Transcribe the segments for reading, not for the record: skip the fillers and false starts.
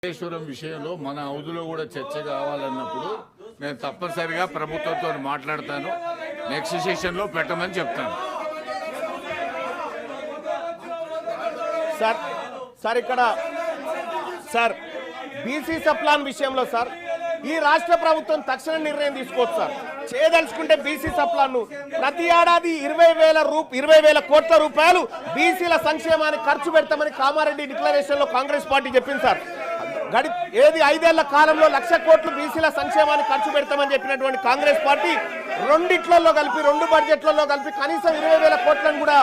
కాళేశ్వరం విషయంలో మన హౌదులో కూడా చర్చ కావాలన్నప్పుడు నేను తప్పనిసరిగా ప్రభుత్వంతో మాట్లాడతాను. నెక్స్ట్ సెషన్లో పెట్టమని చెప్తాను. సార్ ఇక్కడ సార్ బీసీ సప్లాన్ విషయంలో సార్ ఈ రాష్ట్ర ప్రభుత్వం తక్షణ నిర్ణయం తీసుకోవచ్చు సార్. చేయదలుచుకుంటే బీసీ సప్లాన్ను ప్రతి ఏడాది 20,000 కోట్ల రూపాయలు బీసీల సంక్షేమానికి ఖర్చు పెడతామని కామారెడ్డి డిక్లరేషన్ లో కాంగ్రెస్ పార్టీ చెప్పింది సార్. ఏది 5 ఏళ్ల కాలంలో 1,00,000 కోట్లు బీసీల సంక్షేమానికి ఖర్చు పెడతామని చెప్పినటువంటి కాంగ్రెస్ పార్టీ రెండిట్లలో కలిపి 2 బడ్జెట్లలో కలిపి కనీసం 20,000 కోట్లను కూడా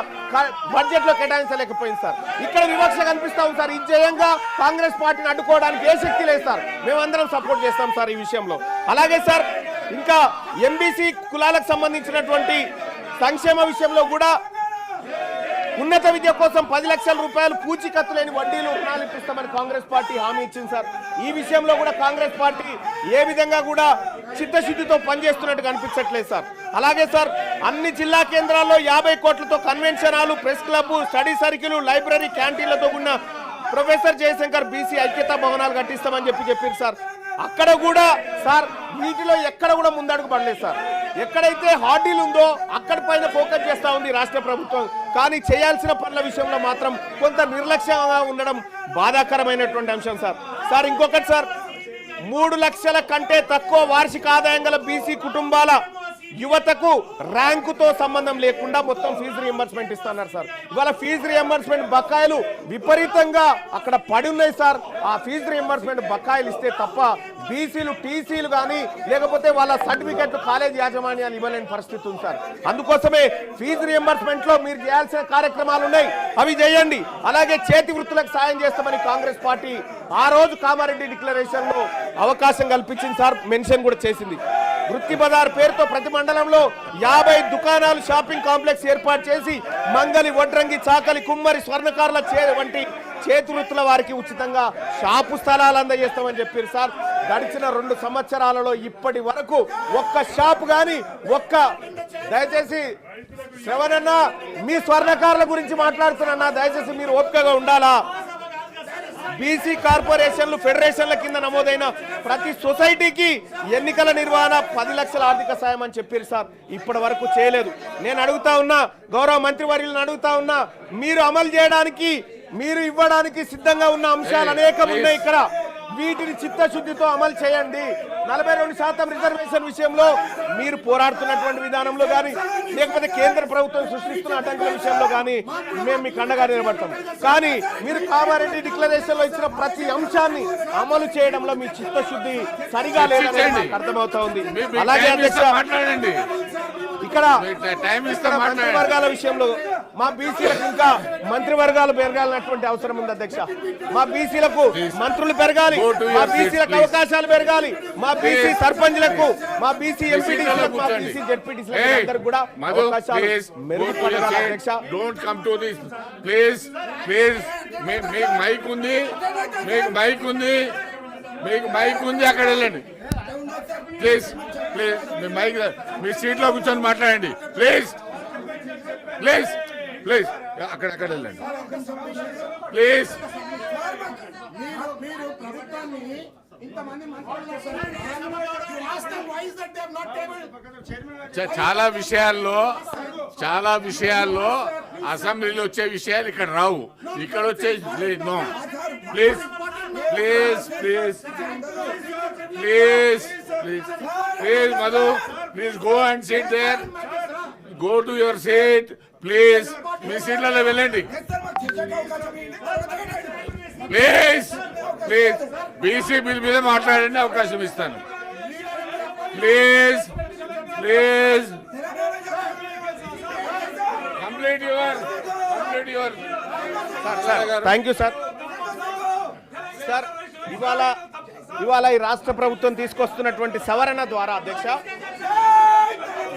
బడ్జెట్ లో కేటాయించలేకపోయింది సార్. ఇక్కడ వివక్ష కనిపిస్తా ఉంది సార్. ఈ జయంగా కాంగ్రెస్ పార్టీని అడ్డుకోవడానికి ఏ శక్తి లేదు సార్. మేమందరం సపోర్ట్ చేస్తాం సార్ ఈ విషయంలో. అలాగే సార్ ఇంకా ఎంబీసీ కులాలకు సంబంధించినటువంటి సంక్షేమ విషయంలో కూడా ఉన్నత విద్య కోసం 10 లక్షల రూపాయలు పూచీకత్తు లేని వడ్డీలు రుణాలు ఇప్పిస్తామని కాంగ్రెస్ పార్టీ హామీ ఇచ్చింది సార్. ఈ విషయంలో కూడా కాంగ్రెస్ పార్టీ ఏ విధంగా కూడా చిత్తశుద్ధితో పనిచేస్తున్నట్టు కనిపించట్లేదు సార్. అలాగే సార్ అన్ని జిల్లా కేంద్రాల్లో 50 కోట్లతో convention hall, press club, study circle, library, క్యాంటీన్లతో ఉన్న ప్రొఫెసర్ జయశంకర్ బీసీ ఐక్యతా భవనాలు కట్టిస్తామని చెప్పారు సార్. అక్కడ కూడా సార్ వీటిలో ఎక్కడ కూడా ముందడుగు పడలేదు సార్. ఎక్కడైతే హార్డీలు ఉందో అక్కడి పైన ఫోకస్ చేస్తూ ఉంది రాష్ట్ర ప్రభుత్వం. కానీ చేయాల్సిన పనుల విషయంలో మాత్రం కొంత నిర్లక్ష్యంగా ఉండడం బాధాకరమైనటువంటి అంశం సార్. ఇంకొకటి సార్ 3 లక్షల కంటే తక్కువ వార్షిక ఆదాయం గల బీసీ కుటుంబాల యువతకు ర్యాంకుతో సంబంధం లేకుండా మొత్తం ఫీజు రియంబర్స్మెంట్ ఇస్తున్నారు సార్. ఇవాళ ఫీజు రియంబర్స్మెంట్ బకాయిలు విపరీతంగా అక్కడ పడి ఉన్నాయి సార్. ఆ ఫీజు రియంబర్స్మెంట్ బకాయిలు ఇస్తే తప్ప బీసీలు టీసీలు కానీ లేకపోతే వాళ్ళ సర్టిఫికెట్లు కాలేజ్ యాజమాన్యాలు ఇవ్వలేని పరిస్థితి ఉంది సార్. అందుకోసమే ఫీజు రియంబర్స్మెంట్ లో మీరు చేయాల్సిన కార్యక్రమాలు ఉన్నాయి, అవి చేయండి. అలాగే చేతి వృత్తులకు సాయం చేస్తామని కాంగ్రెస్ పార్టీ ఆ రోజు కామారెడ్డి డిక్లరేషన్ లో అవకాశం కల్పించింది సార్. మెన్షన్ కూడా చేసింది. వృత్తి బజార్ పేరుతో ప్రతి మండలంలో 50 దుకాణాలు, షాపింగ్ కాంప్లెక్స్ ఏర్పాటు చేసి మంగలి, వడ్రంగి, చాకలి, కుమ్మరి, స్వర్ణకారుల వంటి చేతి వృత్తుల వారికి ఉచితంగా షాపు స్థలాలు అందజేస్తామని చెప్పారు సార్. గడిచిన 2 సంవత్సరాలలో ఇప్పటి వరకు ఒక్క షాపు కానీ దయచేసి శ్రవణన్న మీ స్వర్ణకారుల గురించి మాట్లాడుతున్నా, దయచేసి మీరు ఓపికగా ఉండాలా. బీసీ కార్పొరేషన్లు, ఫెడరేషన్ల కింద నమోదైన ప్రతి సొసైటీకి ఎన్నికల నిర్వహణ 10 లక్షల ఆర్థిక సాయం అని చెప్పారు సార్. ఇప్పటి వరకు చేయలేదు. నేను అడుగుతా ఉన్నా, గౌరవ మంత్రివర్యులను అడుగుతా ఉన్నా, మీరు అమలు చేయడానికి, మీరు ఇవ్వడానికి సిద్ధంగా ఉన్న అంశాలు అనేకం ఉన్నాయి ఇక్కడ. వీటిని చిత్తశుద్ధితో అమలు చేయండి. 42% రిజర్వేషన్ విషయంలో మీరు పోరాడుతున్నటువంటి విధానంలో కానీ లేకపోతే కేంద్ర ప్రభుత్వం సృష్టిస్తున్న అడ్డంకుల విషయంలో కానీ మేము మీకు అండగా నిలబడతాం. కానీ మీరు కామారెడ్డి డిక్లరేషన్ లో ఇచ్చిన ప్రతి అంశాన్ని అమలు చేయడంలో మీ చిత్తశుద్ధి సరిగా లేదని అర్థమవుతా ఉంది. అలాగే ఇక్కడ మంత్రివర్గాల విషయంలో మా బీసీలకు ఇంకా మంత్రివర్గాలు పెరగాలన్నటువంటి అవసరం ఉంది అధ్యక్ష. మా బీసీలకు మంత్రులు పెరగాలి, మా బీసీలకు అవకాశాలు పెరగాలి, మా బీసీ సర్పంచ్లకు, మా బీసీ ఎంపీటీసీలకు, మా బీసీ జెడ్పీటీసీలకు అందరికి కూడా అవకాశాలు మెరుగుపడాలి అధ్యక్ష. Don't come to this please. మీకు మైక్ ఉంది అక్కడ వెళ్ళండి ప్లీజ్. మీ సీట్ లో కూర్చొని మాట్లాడండి ప్లీజ్. అక్కడ వెళ్ళండి ప్లీజ్. చాలా విషయాల్లో అసెంబ్లీలో వచ్చే విషయాలు ఇక్కడ రావు, ఇక్కడ వచ్చే no. Please Madhu, please go and sit there. Go to your seat please. మీ సీట్లలో వెళ్ళండి ప్లీజ్. బీసీ బిల్ మీద మాట్లాడండి, అవకాశం ఇస్తాను please. Complete your thank you sir. ఇవాళ ఈ రాష్ట్ర ప్రభుత్వం తీసుకొస్తున్నటువంటి సవరణ ద్వారా అధ్యక్ష,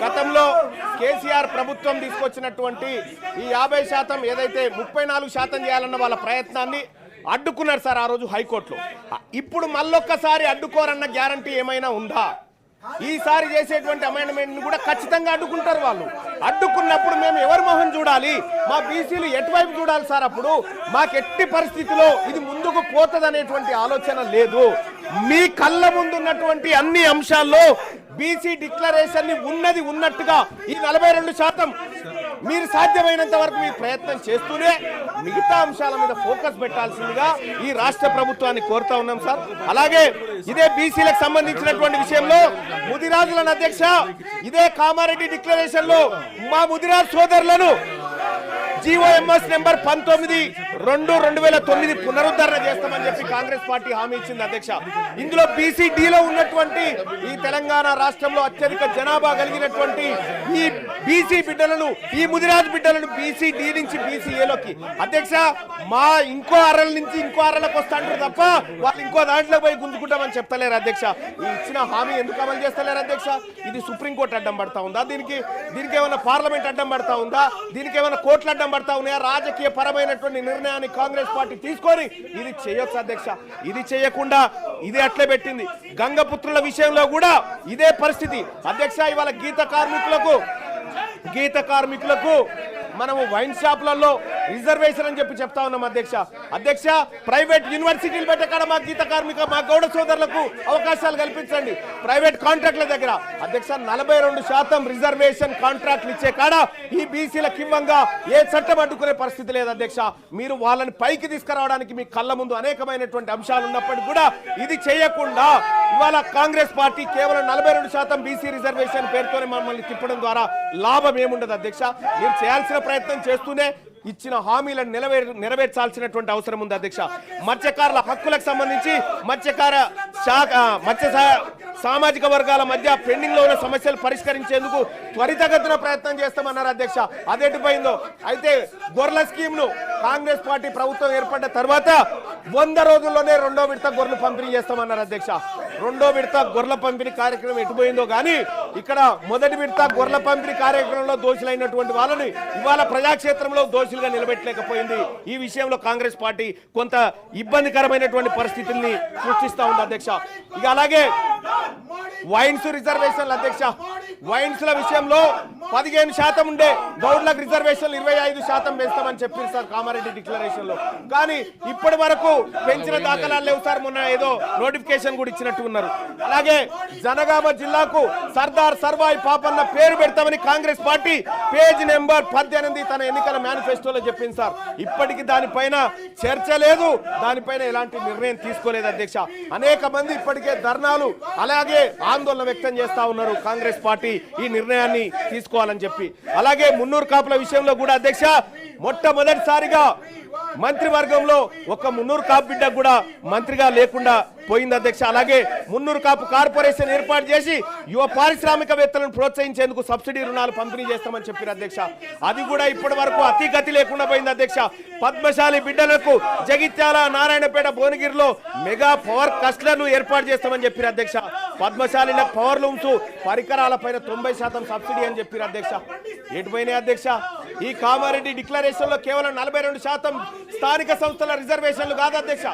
గతంలో కేసీఆర్ ప్రభుత్వం తీసుకొచ్చినటువంటి ఈ 50% ఏదైతే 34% చేయాలన్న వాళ్ళ ప్రయత్నాన్ని అడ్డుకున్నారు సార్ ఆ రోజు హైకోర్టులో. ఇప్పుడు మళ్ళొక్కసారి అడ్డుకోరన్న గ్యారంటీ ఏమైనా ఉందా? ఈసారి చేసేటువంటి అమెండ్మెంట్ కూడా ఖచ్చితంగా అడ్డుకుంటారు వాళ్ళు. అడ్డుకున్నప్పుడు మేము ఎవరి మొహం చూడాలి? మా బీసీలు ఎటువైపు చూడాలి సార్? అప్పుడు మాకు ఎట్టి పరిస్థితిలో ఇది ముందుకు పోతదనేటువంటి ఆలోచన లేదు. మీ కళ్ళ ముందున్నటువంటి అన్ని అంశాల్లో బీసీ డిక్లరేషన్ ని ఉన్నది ఉన్నట్టుగా ఈ 42% మీరు సాధ్యమైనంత వరకు మీ ప్రయత్నం చేస్తూనే మిగతా అంశాల మీద ఫోకస్ పెట్టాల్సిందిగా ఈ రాష్ట్ర ప్రభుత్వాన్ని కోరుతా ఉన్నాం సార్. అలాగే ఇదే బీసీలకు సంబంధించినటువంటి విషయంలో ముదిరాజులను అధ్యక్ష, ఇదే కామారెడ్డి డిక్లరేషన్ లో మా ముదిరాజ్ సోదరులను GOMS నెంబర్ 19/2/2009 పునరుద్ధరణ చేస్తామని చెప్పి కాంగ్రెస్ పార్టీ హామీ ఇచ్చింది అధ్యక్ష. ఇందులో BCD-లో ఉన్నటువంటి ఈ తెలంగాణ రాష్ట్రంలో అత్యధిక జనాభా కలిగినటువంటి ఈ బీసీ బిడ్డలను, ఈ ముదిరాజ్ బిడ్డలను BCD నుంచి BCA-లోకి అధ్యక్ష మా ఇంకో అరల నుంచి ఇంకో అరలకు వస్తాంటారు తప్ప వాళ్ళు ఇంకో దాంట్లో పోయి గుంజుకుంటామని చెప్తలేరు అధ్యక్ష. ఈ ఇచ్చిన హామీ ఎందుకు అమలు చేస్తలేరు అధ్యక్ష? ఇది సుప్రీంకోర్టు అడ్డం పడతా ఉందా? దీనికి ఏమైనా పార్లమెంట్ అడ్డం పడతా ఉందా? దీనికి ఏమైనా కోర్టులు అడ్డం పడతా ఉన్నాయా? రాజకీయ పరమైనటువంటి నిర్ణయాన్ని కాంగ్రెస్ పార్టీ తీసుకొని ఇది చేయొచ్చు అధ్యక్ష. ఇది చేయకుండా ఇది అట్లే పెట్టింది. గంగపుత్రుల విషయంలో కూడా ఇదే పరిస్థితి అధ్యక్ష. ఇవాళ గీత కార్మికులకు మనము వైన్ షాపులలో రిజర్వేషన్ అని చెప్పి చెప్తా ఉన్నాం అధ్యక్ష. ప్రైవేట్ యూనివర్సిటీలు పెట్టే కాడ మా గీత కార్మిక, మా గౌడ సోదరులకు అవకాశాలు కల్పించండి. ప్రైవేట్ కాంట్రాక్ట్ల దగ్గర అధ్యక్ష 42% రిజర్వేషన్ కాంట్రాక్ట్లు ఇచ్చే కాడ ఈ బీసీలకు ఇవ్వంగా ఏ చట్టం అడ్డుకునే పరిస్థితి లేదు అధ్యక్ష. మీరు వాళ్ళని పైకి తీసుకురావడానికి మీ కళ్ళ ముందు అనేకమైనటువంటి అంశాలు ఉన్నప్పటికీ కూడా ఇది చేయకుండా ఇవాళ కాంగ్రెస్ పార్టీ కేవలం 42% బీసీ రిజర్వేషన్ పేరుతోనే మమ్మల్ని తిప్పడం ద్వారా లాభం ఏముండదు అధ్యక్ష. మీరు చేయాల్సిన ప్రయత్నం చేస్తూనే ఇచ్చిన హామీలను నెరవేర్చాల్సినటువంటి అవసరం ఉంది అధ్యక్ష. మత్స్యకారుల హక్కులకు సంబంధించి మత్స్య సామాజిక వర్గాల మధ్య పెండింగ్ లో ఉన్న సమస్యలు పరిష్కరించేందుకు త్వరితగతిన ప్రయత్నం చేస్తామన్నారు అధ్యక్ష. అదెటుపోయిందో అయితే గొర్రెల స్కీమ్ ను కాంగ్రెస్ పార్టీ ప్రభుత్వం ఏర్పడ్డ తర్వాత 100 రోజుల్లోనే 2వ విడత గొర్రెలు పంపిణీ చేస్తామన్నారు అధ్యక్ష. 2వ విడత గొర్రెల పంపిణీ కార్యక్రమం ఎటుపోయిందో కానీ ఇక్కడ మొదటి విడత గొర్రెల పంపిణీ కార్యక్రమంలో దోషులైనటువంటి వాళ్ళని ఇవాళ ప్రజాక్షేత్రంలో దోషులుగా నిలబెట్టలేకపోయింది. ఈ విషయంలో కాంగ్రెస్ పార్టీ కొంత ఇబ్బందికరమైనటువంటి పరిస్థితుల్ని సృష్టిస్తా ఉంది అధ్యక్ష. ఇక అలాగే వైన్స్ రిజర్వేషన్లు అధ్యక్ష, వైన్స్ ల విషయంలో 15% ఉండే గౌడ్లకు రిజర్వేషన్లు 25% పెంచుతామని చెప్పారు సార్ కామారెడ్డి డిక్లరేషన్ లో. కానీ ఇప్పటి వరకు పెంచిన దాఖలాలు లేవు సార్. మొన్న ఏదో నోటిఫికేషన్ కూడా ఇచ్చినట్టు ఉన్నారు. అలాగే జనగామ జిల్లాకు సర్దార్ సర్వాయి పాపన్న పేరు పెడతామని కాంగ్రెస్ పార్టీ పేజ్ నెంబర్ 18 తన ఎన్నికల మేనిఫెస్టోలో చెప్పింది సార్. ఇప్పటికీ దానిపైన చర్చ లేదు, దానిపైన ఎలాంటి నిర్ణయం తీసుకోలేదు అధ్యక్ష. అనేక మంది ఇప్పటికే ధర్నాలు అలాగే ఆందోళన వ్యక్తం చేస్తా ఉన్నారు కాంగ్రెస్ పార్టీ ఈ నిర్ణయాన్ని తీసుకోవాలని చెప్పి. అలాగే మున్నూరు కాపుల విషయంలో కూడా అధ్యక్ష మొట్టమొదటిసారిగా మంత్రివర్గంలో ఒక మున్నూరు కాపు బిడ్డ కూడా మంత్రిగా లేకుండా పోయింది అధ్యక్ష. అలాగే మున్నూరు కాపు కార్పొరేషన్ ఏర్పాటు చేసి యువ పారిశ్రామికవేత్తలను ప్రోత్సహించేందుకు సబ్సిడీ రుణాలు పంపిణీ చేస్తామని చెప్పారు అధ్యక్ష. అది కూడా ఇప్పటి వరకు అతిగతి లేకుండా పోయింది అధ్యక్ష. పద్మశాలి బిడ్డలకు జగిత్యాల, నారాయణపేట, భువనగిరిలో మెగా పవర్ కస్టర్ను ఏర్పాటు చేస్తామని చెప్పారు అధ్యక్ష. పద్మశాలిల పవర్ లూమ్స్ పరికరాల పైన 90% సబ్సిడీ అని చెప్పారు అధ్యక్ష. ఎటుపోయినాయి అధ్యక్ష? ఈ కామారెడ్డి డిక్లరేషన్ లో కేవలం 42% స్థానిక సంస్థల రిజర్వేషన్లు కాదు అధ్యక్ష.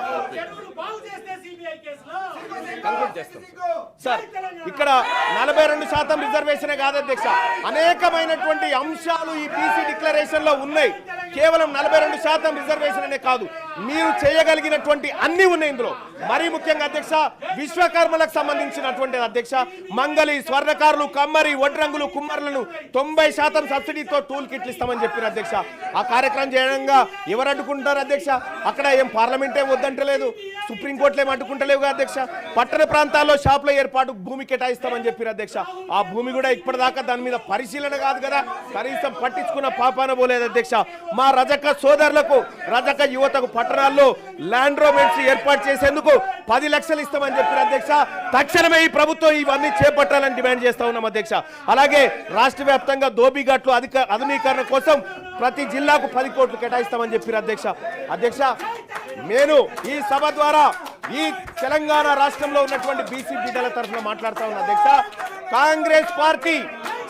సార్ ఇక్కడ 42% రిజర్వేషన్ కాదు అధ్యక్ష, అనేకమైనటువంటి అంశాలు ఈ బీసీ డిక్లరేషన్ లో ఉన్నాయి. కేవలం 42% రిజర్వేషన్ అనే కాదు, మీరు చేయగలిగినటువంటి అన్ని ఉన్నాయి ఇందులో. మరీ ముఖ్యంగా అధ్యక్ష విశ్వకర్మలకు సంబంధించినటువంటి అధ్యక్ష మంగళి, స్వర్ణకారులు, కమ్మరి, వడ్రంగులు, కుమ్మరులను 90% సబ్సిడీతో టూల్ కిట్లు ఇస్తామని చెప్పారు అధ్యక్ష. ఆ కార్యక్రమం చేయడంగా ఎవరు అడ్డుకుంటారు అధ్యక్ష? అక్కడ ఏం పార్లమెంటే వద్దంటలేదు, సుప్రీంకోర్టులు ఏం అడ్డుకుంటలేవు అధ్యక్ష. పట్టణ ప్రాంతాల్లో షాపుల ఏర్పాటు భూమి కేటాయిస్తామని చెప్పారు అధ్యక్ష. ఆ భూమి కూడా ఇప్పటిదాకా దాని మీద పరిశీలన కాదు కదా, కనీసం పట్టించుకున్న పాపాన పోలేదు అధ్యక్ష. మా రజక సోదరులకు, రజక యువతకు పట్టణాల్లో ల్యాండ్ రోమెంట్స్ ఏర్పాటు చేసేందుకు 10 లక్షలు ఇస్తామని చెప్పారు అధ్యక్ష. తక్షణమే ఈ ప్రభుత్వం ఇవన్నీ చేపట్టాలని డిమాండ్ చేస్తా ఉన్నాం అధ్యక్ష. అలాగే రాష్ట్ర వ్యాప్తంగా దోబిఘాట్లు ఆధునీకరణ కోసం ప్రతి జిల్లాకు 10 కోట్లు కేటాయిస్తామని చెప్పారు అధ్యక్ష. నేను ఈ సభ ద్వారా ఈ తెలంగాణ రాష్ట్రంలో ఉన్నటువంటి బీసీ బిడ్డల తరఫున మాట్లాడుతా ఉన్నా అధ్యక్ష. కాంగ్రెస్ పార్టీ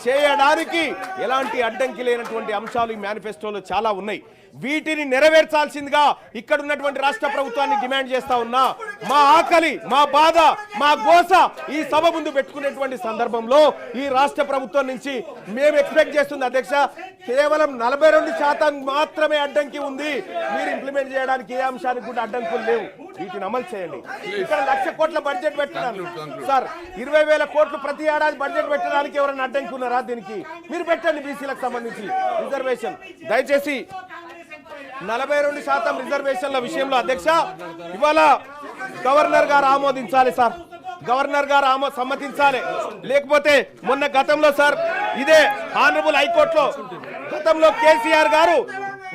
చేయడానికి ఎలాంటి అడ్డంకి లేనటువంటి అంశాలు ఈ మేనిఫెస్టోలో చాలా ఉన్నాయి. వీటిని నెరవేర్చాల్సిందిగా ఇక్కడ ఉన్నటువంటి రాష్ట్ర ప్రభుత్వాన్ని డిమాండ్ చేస్తా ఉన్నా. మా ఆకలి, మా బాధ, మా గోస ఈ సభ ముందు పెట్టుకునేటువంటి సందర్భంలో ఈ రాష్ట్ర ప్రభుత్వం నుంచి మేము ఎక్స్పెక్ట్ చేస్తుంది అధ్యక్ష, కేవలం 42% మాత్రమే అడ్డంకి ఉంది. మీరు ఇంప్లిమెంట్ చేయడానికి ఏ అంశానికి కూడా అడ్డంకులు లేవు. వీటిని అమలు చేయండి. ఇక్కడ 1,00,000 కోట్ల బడ్జెట్ పెట్టడానికి సార్, 20,000 కోట్లు ప్రతి ఏడాది బడ్జెట్ పెట్టడానికి ఎవరైనా అడ్డంకి ఉన్నారా? దీనికి మీరు పెట్టండి. బీసీలకు సంబంధించి రిజర్వేషన్ దయచేసి 42% రిజర్వేషన్ల విషయంలో అధ్యక్ష ఇవాళ గవర్నర్ గారు ఆమోదించాలి సార్. గవర్నర్ గారు సమ్మతించాలి. లేకపోతే మొన్న గతంలో సార్ ఇదే ఆనరబుల్ హైకోర్టులో గతంలో కేసీఆర్ గారు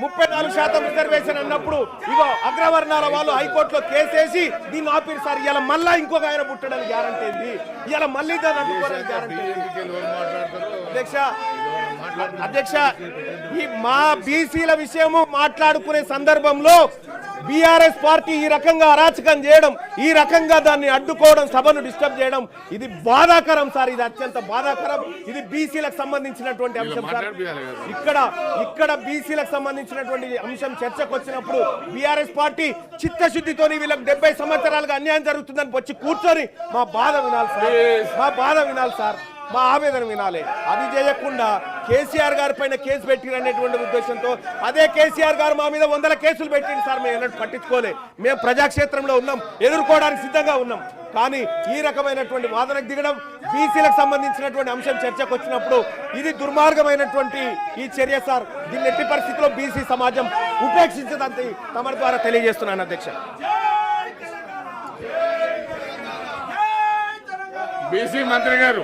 34% రిజర్వేషన్ అన్నప్పుడు ఇగో అగ్రవర్ణాల వాళ్ళు హైకోర్టులో కేసేసి దీన్ని ఆపిరు సార్. ఇలా మళ్ళా ఇంకొక ఆయన పుట్టడానికి గ్యారంటీ ఏంది? ఇలా మళ్ళీ దాన్ని అడ్డుకోవడానికి గ్యారంటీ అధ్యక్ష ఈ మా బీసీల విషయము మాట్లాడుకునే సందర్భంలో బీఆర్ఎస్ పార్టీ ఈ రకంగా అరాచకం చేయడం, ఈ రకంగా దాన్ని అడ్డుకోవడం, సభను డిస్టర్బ్ చేయడం ఇది బాధాకరం సార్. ఇది అత్యంత బాధాకరం. ఇది బీసీలకు సంబంధించినటువంటి అంశం సార్. ఇక్కడ బీసీలకు సంబంధించినటువంటి అంశం చర్చకు వచ్చినప్పుడు బీఆర్ఎస్ పార్టీ చిత్తశుద్ధితో వీళ్ళకి 70 సంవత్సరాలుగా అన్యాయం జరుగుతుందని వచ్చి కూర్చొని మా బాధ వినాలి సార్, మా ఆవేదన వినాలి. అది చేయకుండా కేసీఆర్ గారి పైన కేసు పెట్టిరనేటువంటి ఉద్దేశంతో అదే కేసీఆర్ గారు మా మీద 100 కేసులు పెట్టింది సార్. మేము ఎన్నట్టు పట్టించుకోలే. మేము ప్రజాక్షేత్రంలో ఉన్నాం, ఎదుర్కోవడానికి సిద్ధంగా ఉన్నాం. కానీ ఈ రకమైనటువంటి వాదనకు దిగడం, బీసీలకు సంబంధించినటువంటి అంశం చర్చకు వచ్చినప్పుడు ఇది దుర్మార్గమైనటువంటి ఈ చర్య సార్. దీన్ని ఎట్టి పరిస్థితుల్లో బీసీ సమాజం ఉపేక్షించదంతే తమ ద్వారా తెలియజేస్తున్నాను అధ్యక్ష. బీసీ మంత్రి గారు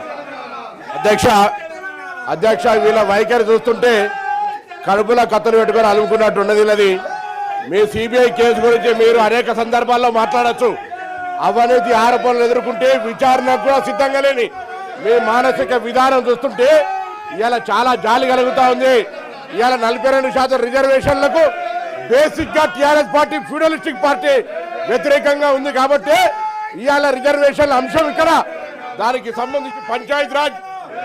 అధ్యక్ష వీళ్ళ వైఖరి చూస్తుంటే కడుపులో కత్తులు పెట్టుకొని అలుముకున్నట్టు ఉన్నది. మీ సిబిఐ కేసు గురించి మీరు అనేక సందర్భాల్లో మాట్లాడచ్చు. అవినీతి ఆరోపణలు ఎదుర్కొంటే విచారణకు కూడా సిద్ధంగా లేని మీ మానసిక విధానం చూస్తుంటే ఇవాళ చాలా జాలి కలుగుతా ఉంది. ఇవాళ 42% రిజర్వేషన్లకు బేసిక్ గా టీఆర్ఎస్ పార్టీ ఫ్యూడలిస్టిక్ పార్టీ వ్యతిరేకంగా ఉంది కాబట్టి ఇవాళ రిజర్వేషన్ల అంశం ఇక్కడ దానికి సంబంధించి పంచాయతీ రాజ్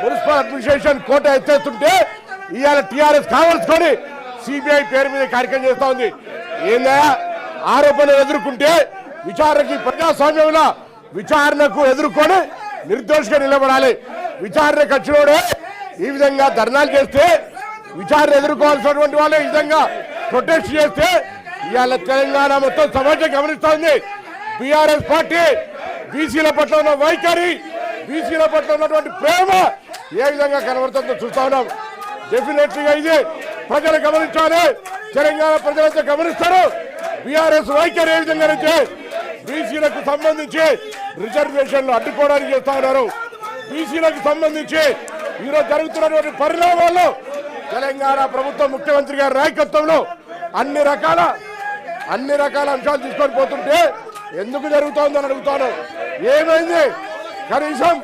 మున్సిపల్ అడ్మినిస్ట్రేషన్ కోట ఎత్తేస్తుంటే ఇవాళ టీఆర్ఎస్ కావాల్సుకొని సిబిఐ పేరు మీద కార్యక్రమం చేస్తా ఉంది. ఏందా ఆరోపణలు ఎదుర్కొంటే విచారణకి ప్రజాస్వామ్యంలో విచారణకు ఎదుర్కొని నిర్దోషిగా నిలబడాలి. విచారణకు వచ్చినోడే ఈ విధంగా ధర్నాలు చేస్తే, విచారణ ఎదుర్కోవాల్సినటువంటి వాళ్ళు ఈ విధంగా ప్రొటెస్ట్ చేస్తే ఇవాళ తెలంగాణ మొత్తం సమాజం గమనిస్తా ఉంది. బీఆర్ఎస్ పార్టీ బీసీల పట్ల ఉన్న వైఖరి, బీసీల పట్ల ఉన్నటువంటి ప్రేమ ఏ విధంగా కనబడుతుందో చూస్తా ఉన్నాం. డెఫినెట్లీగా ఇది ప్రజలు గమనించాలి. తెలంగాణ ప్రజలంతా గమనిస్తారు. బీఆర్ఎస్ వైఖరి ఏ విధంగా అయితే బీసీలకు సంబంధించి రిజర్వేషన్లు అడ్డుకోవడానికి చేస్తా ఉన్నారు. బీసీలకు సంబంధించి ఈరోజు జరుగుతున్నటువంటి పరిణామాల్లో తెలంగాణ ప్రభుత్వం ముఖ్యమంత్రి గారి నాయకత్వంలో అన్ని రకాల అంశాలు తీసుకొని పోతుంటే ఎందుకు జరుగుతోందని అడుగుతాను. ఏమైంది? కనీసం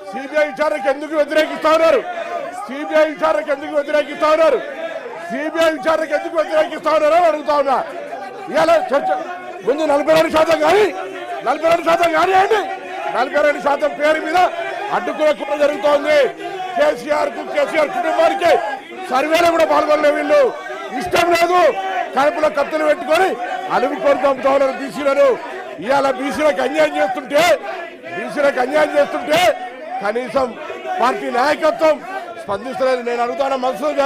సిబిఐ విచారణకు ఎందుకు వ్యతిరేకిస్తా ఉన్నారు? సిబిఐ విచారణకు ఎందుకు వ్యతిరేకిస్తా ఉన్నారు అని అడుగుతా ఉన్నా. ఇవాళ చర్చ ముందు 42% కానీ 42% కానివ్వండి, 42% పేరు మీద అడ్డుకునే కూడా జరుగుతోంది. కేసీఆర్ కుటుంబానికి సర్వేలో కూడా పాల్గొనలే. వీళ్ళు ఇష్టం లేదు, కడుపులో కత్తులు పెట్టుకొని అలుముకొని పంపుతా ఉన్నారు బీసీలను. ఇవాళ బీసీలకు అన్యాయం చేస్తుంటే కనీసం పార్టీ నాయకత్వం స్పందిస్తలేదు. నేను అడుగుతాను మధుసూదన్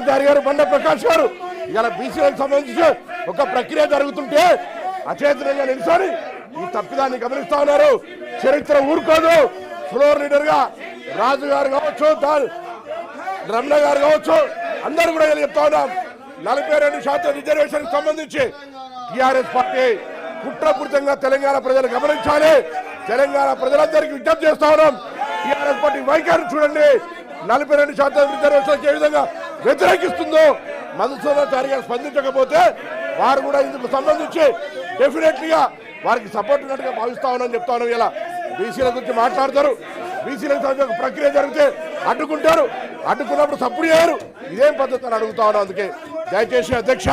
చారి గారు, బండ ప్రకాష్ గారు, ఇవాళ బీసీలకు సంబంధించి ఒక ప్రక్రియ జరుగుతుంటే అచేతనంగా నిలిచారు. ఈ తప్పిదాన్ని గమనిస్తా ఉన్నారు. చరిత్ర ఊరుకోదు. ఫ్లోర్ లీడర్ గా రాజు గారు కావచ్చు, రమణ గారు కావచ్చు, అందరూ కూడా చెప్తా ఉన్నాం. 42% రిజర్వేషన్ సంబంధించి టీఆర్ఎస్ పార్టీ కుట్రపూరితంగా తెలంగాణ ప్రజలు గమనించాలి. తెలంగాణ ప్రజలందరికీ విజ్ఞప్తి చేస్తా ఉన్నాం. టీఆర్ఎస్ పార్టీ వైఖరి చూడండి. 42% రిజర్వేషన్ ఏ విధంగా వ్యతిరేకిస్తుందో మధుసూదన్ చారి గారు స్పందించకపోతే వారు కూడా ఇందుకు సంబంధించి డెఫినెట్లీగా వారికి సపోర్ట్ ఉన్నట్టుగా భావిస్తా ఉన్నామని చెప్తా ఉన్నాం. ఇలా బీసీల గురించి మాట్లాడతారు. బీసీలకు ప్రక్రియ జరిగితే అడ్డుకున్నప్పుడు సపోర్ట్ చేయరు. ఇదేం పద్ధతి అని అడుగుతా ఉన్నాం. అందుకే దయచేసి అధ్యక్ష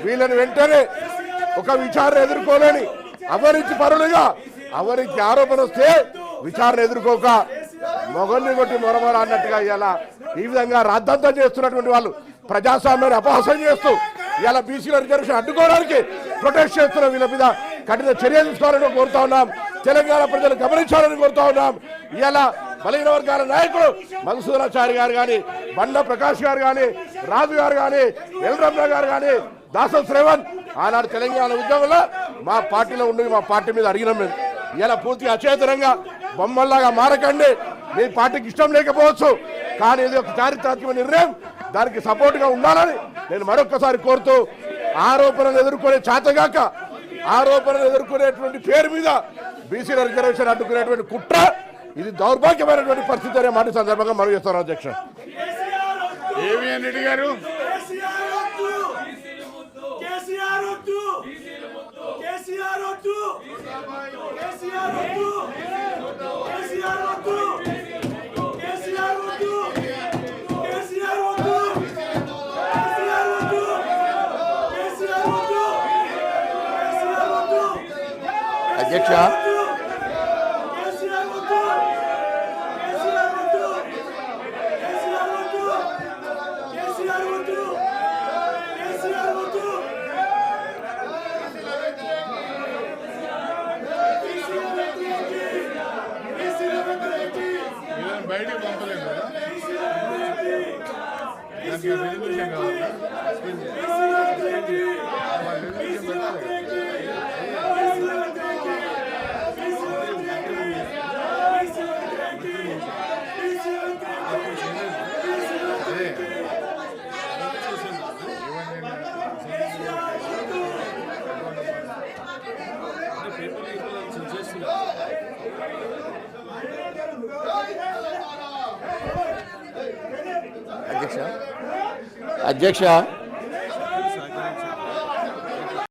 వీళ్ళని వెంటనే ఒక విచారణ ఎదుర్కోలేని అవినీతి పరులుగా, అవినీతి ఆరోపణ వస్తే విచారణ ఎదుర్కోక మొగన్ని కొట్టి మొరమొర అన్నట్టుగా ఇలా ఈ విధంగా రాద్ధాంతం చేస్తున్నటువంటి వాళ్ళు ప్రజాస్వామ్యాన్ని అపహాసం చేస్తూ ఇలా బీసీల రిజర్వేషన్ అడ్డుకోవడానికి ప్రొటెస్ట్ చేస్తున్న వీళ్ళ మీద కఠిన చర్య తీసుకోవాలని కోరుతా ఉన్నాం. తెలంగాణ ప్రజలు గమనించాలని కోరుతా ఉన్నాం. ఇలా బలహీన వర్గాల నాయకులు మధుసూదనాచారి గారు కానీ, బండ్ల ప్రకాష్ గారు కానీ, రాజు గారు కానీ, ఎల్ రమణ గారు కానీ, దాసం శ్రేవంత్ ఆనాడు తెలంగాణ ఉద్యమంలో మా పార్టీలో ఉండి మా పార్టీ మీద అడిగినాం. మేము ఇలా పూర్తిగా అచేతనంగా బొమ్మల్లాగా మారకండి. మీ పార్టీకి ఇష్టం లేకపోవచ్చు, కానీ ఇది ఒక చారిత్రాత్మక నిర్ణయం, దానికి సపోర్ట్గా ఉండాలని నేను మరొక్కసారి కోరుతూ, ఆరోపణలు ఎదుర్కొనే చేతగాక ఆరోపణలు ఎదుర్కొనేటువంటి పేరు మీద బీసీల రిజర్వేషన్ అడ్డుకునేటువంటి కుట్ర, ఇది దౌర్భాగ్యమైనటువంటి పరిస్థితి అనే మాట సందర్భంగా మనం చేస్తున్నారు. అధ్యక్ష ఏవిఎన్ రెడ్డి గారు అధ్యక్ష బయటికి పంపలేదు కదా, దానికి రెజల్యూషన్ కావాలా? అధ్యక్ష